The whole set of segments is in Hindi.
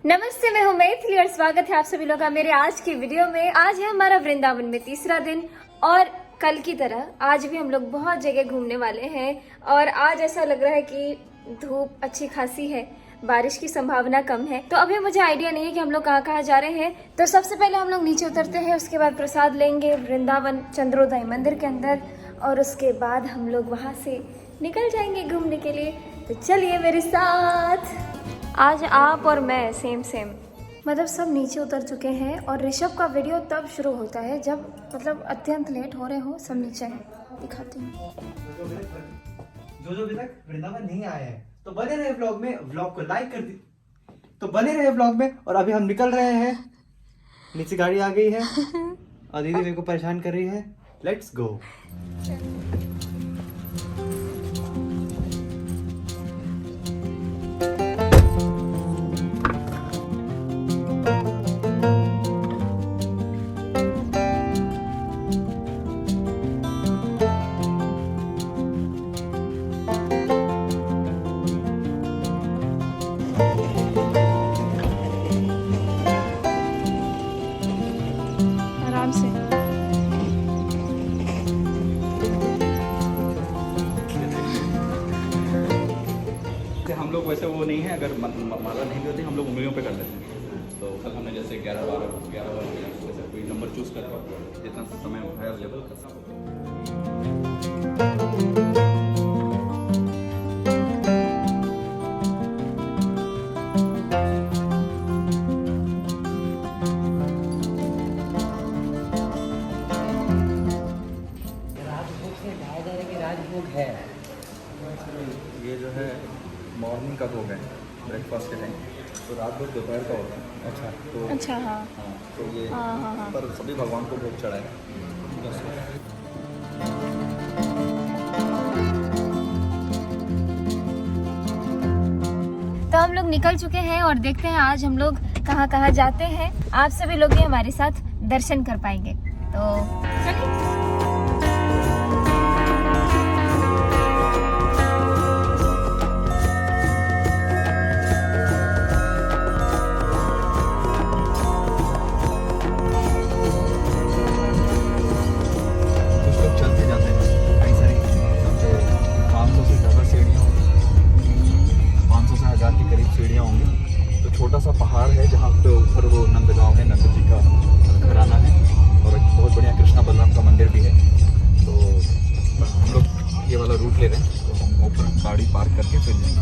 नमस्ते, मैं हूं मैथिली और स्वागत है आप सभी लोगों का मेरे आज की वीडियो में। आज है हमारा वृंदावन में तीसरा दिन और कल की तरह आज भी हम लोग बहुत जगह घूमने वाले हैं। और आज ऐसा लग रहा है कि धूप अच्छी खासी है, बारिश की संभावना कम है। तो अभी मुझे आइडिया नहीं है कि हम लोग कहाँ कहाँ जा रहे हैं। तो सबसे पहले हम लोग नीचे उतरते हैं, उसके बाद प्रसाद लेंगे वृंदावन चंद्रोदय मंदिर के अंदर और उसके बाद हम लोग वहाँ से निकल जाएंगे घूमने के लिए। तो चलिए मेरे साथ। आज आप और मैं सेम मतलब सब नीचे उतर चुके हैं और ऋषभ का वीडियो तब शुरू होता है जब मतलब अत्यंत लेट हो रहे हो। सब नीचे हैं, दिखाती हूँ। जो अभी तक वृंदावन नहीं आए हैं तो बने रहे व्लॉग में, व्लॉग को लाइक कर दी तो बने रहे व्लॉग में। और अभी हम निकल रहे हैं, नीचे गाड़ी आ गई है और दीदी मेरे को परेशान कर रही है। Let's go. आराम से। हम लोग वैसे वो नहीं है, अगर माला नहीं भी होती हम लोग उंगलियों पे कर लेते हैं। तो कल हमने जैसे 11-12 जैसे कोई नंबर चूज कर जितना समय है अवेलेबल कर। राजभोग है, ये जो है मॉर्निंग का भोग है, ब्रेकफास्ट के टाइम। तो रात भर दोपहर का होता है। अच्छा तो अच्छा, हाँ तो ये हाँ। पर सभी भगवान को भोग चढ़ाए। तो हम लोग निकल चुके हैं और देखते हैं आज हम लोग कहाँ कहाँ जाते हैं। आप सभी लोग भी हमारे साथ दर्शन कर पाएंगे। तो चलिए। छोटा सा पहाड़ है जहाँ पे ऊपर वो नंद गांव है, नंद जी का घराना है और एक बहुत बढ़िया कृष्णा बलराम का मंदिर भी है। तो हम लोग ये वाला रूट ले रहे हैं, तो हम ऊपर गाड़ी पार्क करके फिर जाएंगे।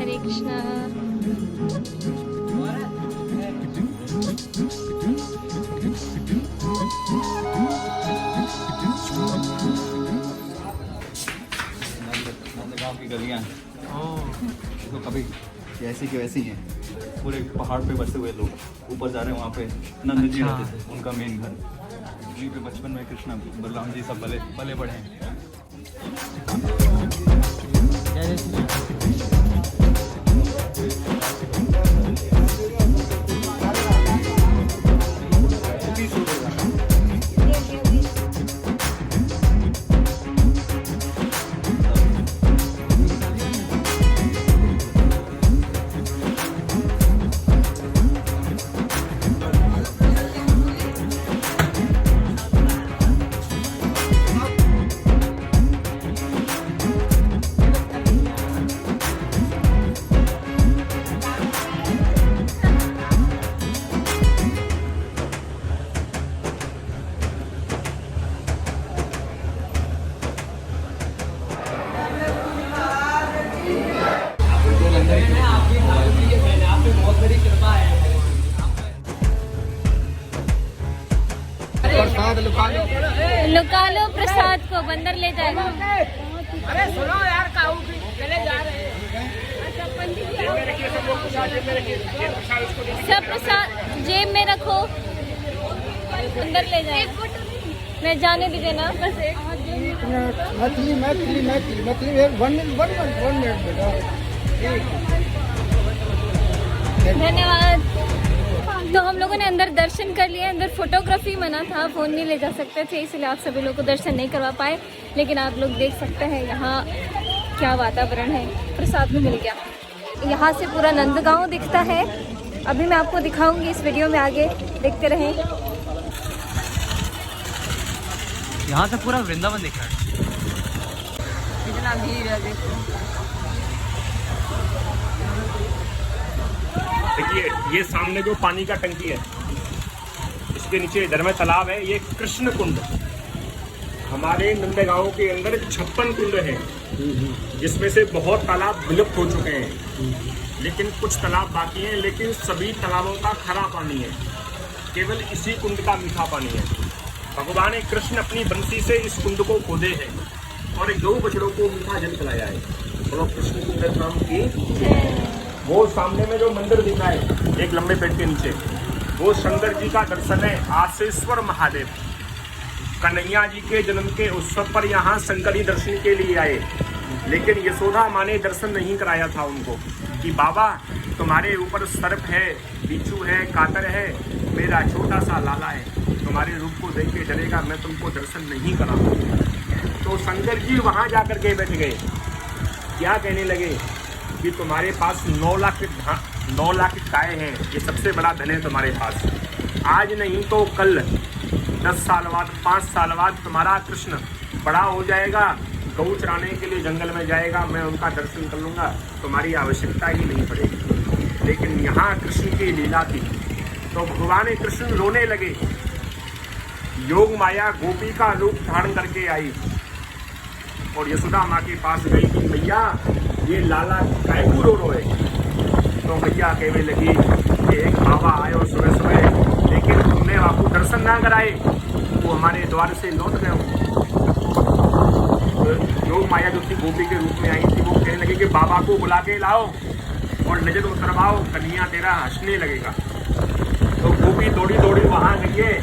हरे कृष्णा। गाँव की गलियाँ हैं तो कभी ऐसी की वैसी हैं। पूरे पहाड़ पे बसे हुए लोग ऊपर जा रहे हैं, वहाँ पे नंद जी रहते थे, उनका मेन घर वहीं पे। बचपन में कृष्णा बलराम जी सब पले बड़े हैं। लुका लो प्रसाद को, बंदर ले जाएगा। अरे सुनो यार, काऊ भी चले जा रहे हैं। सब प्रसाद जेब में रखो, अंदर ले जाएगा। मैं जाने दीजिए ना, बस एक मैथिली मैथिली मैथिली मैथिली वन मिनट बेटा। धन्यवाद। तो हम लोगों ने अंदर दर्शन कर लिए। अंदर फोटोग्राफी मना था, फ़ोन नहीं ले जा सकते थे, इसलिए आप सभी लोग को दर्शन नहीं करवा पाए। लेकिन आप लोग देख सकते हैं यहाँ क्या वातावरण है, प्रसाद भी मिल गया। यहाँ से पूरा नंदगांव दिखता है। अभी मैं आपको दिखाऊंगी इस वीडियो में, आगे देखते रहें। यहाँ से पूरा वृंदावन दिख रहा है। कितना भीड़ है देखो। देखिए ये सामने जो पानी का टंकी है, इसके नीचे इधर में तालाब है, ये कृष्ण कुंड। हमारे नंदगांव के अंदर 56 कुंड हैं, जिसमें से बहुत तालाब विलुप्त हो चुके हैं, लेकिन कुछ तालाब बाकी हैं। लेकिन सभी तालाबों का खरा पानी है, केवल इसी कुंड का मीठा पानी है। भगवान कृष्ण अपनी बंसी से इस कुंड को खोदे हैं और 2 बछड़ों को मीठा जल पिलाया है। बोलो कृष्ण कुंड नाम की। वो सामने में जो मंदिर दिखा है एक लंबे पेड़ के नीचे, वो शंकर जी का दर्शन है। आशेश्वर महादेव कन्हैया जी के जन्म के उत्सव पर यहाँ शंकर जी दर्शन के लिए आए, लेकिन यशोदा माँ ने दर्शन नहीं कराया था उनको कि बाबा तुम्हारे ऊपर सर्प है, बिच्छू है, कातर है, मेरा छोटा सा लाला है, तुम्हारे रूप को देख के डरेगा, मैं तुमको दर्शन नहीं कराऊंगा। तो शंकर जी वहाँ जाकर के बैठ गए। क्या कहने लगे कि तुम्हारे पास 9 लाख गाय हैं, ये सबसे बड़ा धन है तुम्हारे पास। आज नहीं तो कल 10 साल बाद, 5 साल बाद तुम्हारा कृष्ण बड़ा हो जाएगा, गऊ चराने के लिए जंगल में जाएगा, मैं उनका दर्शन कर लूँगा, तुम्हारी आवश्यकता ही नहीं पड़ेगी। लेकिन यहाँ कृष्ण की लीला थी, तो भगवान कृष्ण रोने लगे। योग माया गोपी का रूप धारण करके आई और यशोदा माँ के पास गई कि मैया ये लाला काय को रो रोए। तो मैया कहने लगी कि एक बाबा आए और सुबह सुबह, लेकिन तुमने बापू दर्शन ना कराए, वो हमारे द्वार से लौट गए। तो योग माया जो थी गोपी के रूप में आई थी, वो कहने लगी कि बाबा को बुला के लाओ और नजर उतरवाओ, कन्हैया तेरा हंसने लगेगा। तो गोपी दौड़ी दौड़ी वहाँ गई है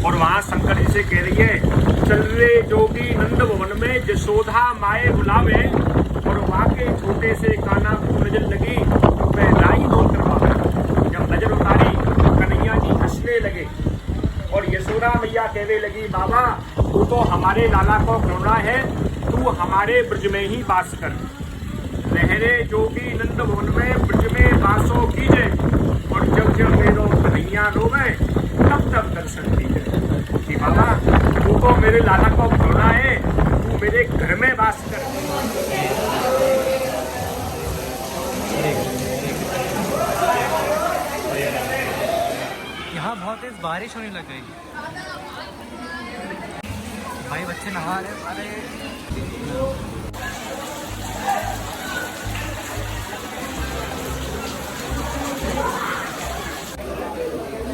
और वहाँ शंकर जी से कह रही है, चल रे जोगी नंद भवन में यशोदा माए बुलावे, और वहाँ के छोटे से काना को नजर लगी, मैं राई नोट करवा। जब नजर उतारी कन्हैया जी हंसने लगे और यशोदा मैया कहने लगी, बाबा तू तो हमारे लाला को खिलौना है, तू हमारे ब्रज में ही वास कर। लहरे जोगी नंद भवन में ब्रज में वासो कीजे, और जब जब मेरो कन्हैया रोवे तब तब दर्शन कीजिए। कि बाबा तू तो मेरे लाला को खिलौना है, तू मेरे घर में वास कर। यहाँ बहुत तेज बारिश होने लग गई। भाई बच्चे नहा रहे।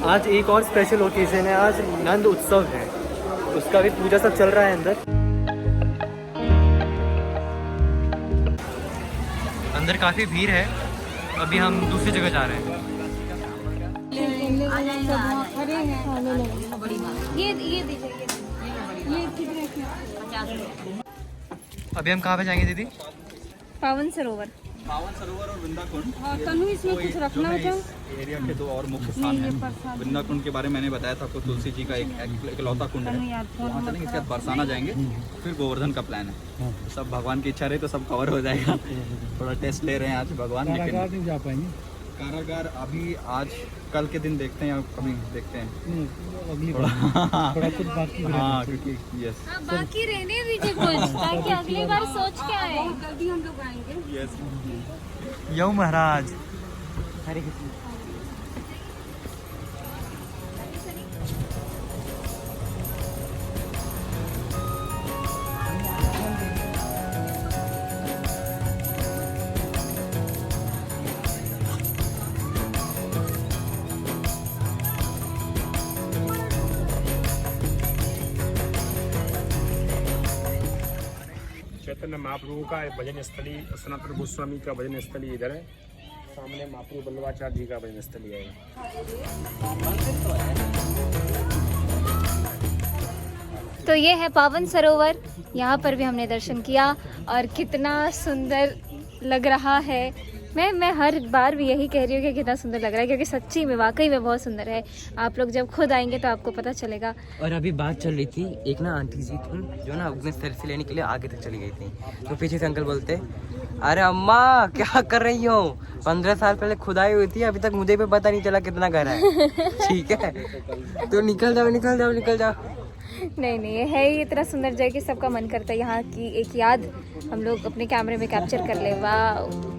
आज एक और स्पेशल ओकेजन है, आज नंद उत्सव है, उसका भी पूजा सब चल रहा है अंदर काफ़ी भीड़ है। अभी हम दूसरी जगह जा रहे हैं। ये दीजिए, ये कितने की? अभी हम कहाँ पे जाएंगे दीदी? पावन सरोवर। पावन सरोवर और वृंदा कुंड। तनु इसमें कुछ रखना है क्या? एरिया के 2 और मुख्य स्थान हैं। वृंदा कुंड के बारे में मैंने बताया था आपको, तुलसी जी का एक इकलौता कुंड है, वहाँ चलेंगे। इसके बाद बरसाना जाएंगे, फिर गोवर्धन का प्लान है। सब भगवान की इच्छा रही तो सब कवर हो जाएगा। थोड़ा टेस्ट ले रहे हैं आज भगवान, लेकिन नहीं जा पाएंगे। कारागार अभी आज कल के दिन देखते हैं या कभी देखते हैं, अगली बार थोड़ा कुछ बाकी। हाँ क्योंकि यस बाकी रहने दीजिए कुछ, ताकि अगली बार सोच के आए। जल्दी हम लोग आएंगे। यस। यो महाराज हरे कृष्ण। चैतन्य महाप्रभु का भजन स्थली, सनातन गोस्वामी का भजन स्थली इधर है, सामने महाप्रभु बल्लभाचार्य जी का भजन स्थली है। तो ये है पावन सरोवर, यहाँ पर भी हमने दर्शन किया और कितना सुंदर लग रहा है। मैं हर बार भी यही कह रही हूँ कि कितना सुंदर लग रहा है, क्योंकि सच्ची में वाकई में बहुत सुंदर है। आप लोग जब खुद आएंगे तो आपको पता चलेगा। और अभी बात चल रही थी, एक ना आंटी जी थी जो ना अपने सेल्फी लेने के लिए आगे तक चली गई थी, तो पीछे से अंकल बोलते, अरे अम्मा क्या कर रही हो, 15 साल पहले खुदाई हुई थी, अभी तक मुझे भी पता नहीं चला कितना घर है। ठीक है, तो निकल जाओ निकल जाओ निकल जाओ। नहीं नहीं, ये है ही इतना सुंदर जगह कि सबका मन करता है यहाँ की एक याद हम लोग अपने कैमरे में कैप्चर कर ले। वाह।